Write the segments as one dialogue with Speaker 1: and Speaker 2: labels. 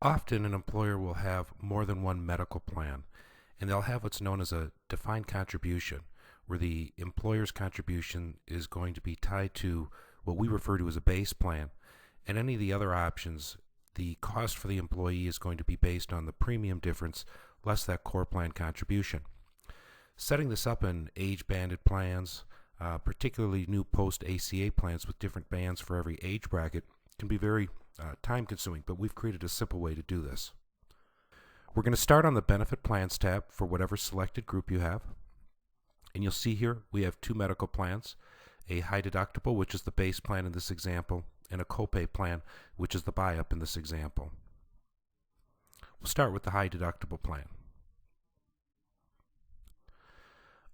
Speaker 1: Often an employer will have more than one medical plan, and they'll have what's known as a defined contribution, where the employer's contribution is going to be tied to what we refer to as a base plan, and any of the other options, the cost for the employee is going to be based on the premium difference less that core plan contribution. Setting this up in age-banded plans, particularly new post-ACA plans with different bands for every age bracket, can be very time-consuming, but we've created a simple way to do this. We're going to start on the Benefit Plans tab for whatever selected group you have. And you'll see here we have two medical plans, a high deductible, which is the base plan in this example, and a copay plan, which is the buy-up in this example. We'll start with the high deductible plan.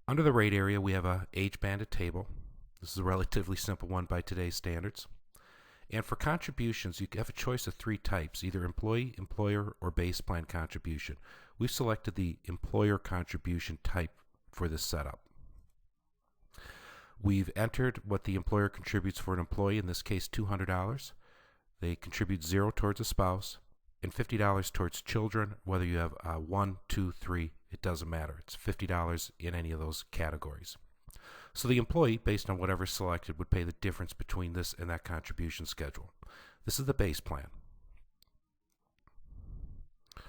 Speaker 1: Under the rate area, we have a age-banded table. This is a relatively simple one by today's standards. And for contributions, you have a choice of three types, either employee, employer, or base plan contribution. We've selected the employer contribution type for this setup. We've entered what the employer contributes for an employee, in this case $200. They contribute $0 towards a spouse and $50 towards children, whether you have 1, 2, 3, it doesn't matter. It's $50 in any of those categories. So the employee, based on whatever's selected, would pay the difference between this and that contribution schedule. This is the base plan. I'm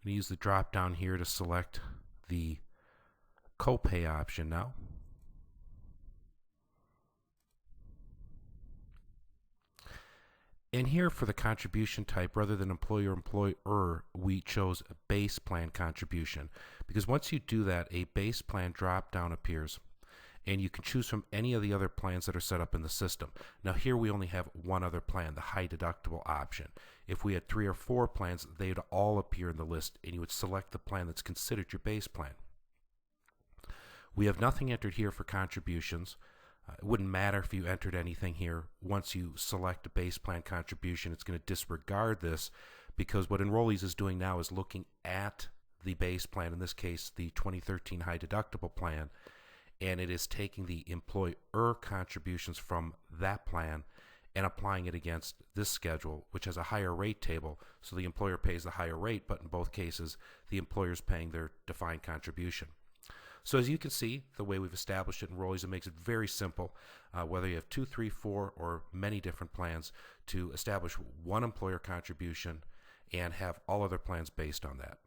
Speaker 1: going to use the drop down here to select the copay option now. And here for the contribution type, rather than employer, we chose a base plan contribution, because once you do that, a base plan drop down appears, and you can choose from any of the other plans that are set up in the system. Now here we only have one other plan, the high deductible option. If we had 3 or 4 plans, they'd all appear in the list, and you would select the plan that's considered your base plan. We have nothing entered here for contributions. It wouldn't matter if you entered anything here. Once you select a base plan contribution, it's going to disregard this, because what Enrollease is doing now is looking at the base plan, in this case the 2013 high deductible plan, and it is taking the employer contributions from that plan and applying it against this schedule, which has a higher rate table. So the employer pays the higher rate, but in both cases the employer is paying their defined contribution. So as you can see, the way we've established it in Enrollease, it makes it very simple, whether you have 2, 3, 4, or many different plans, to establish one employer contribution and have all other plans based on that.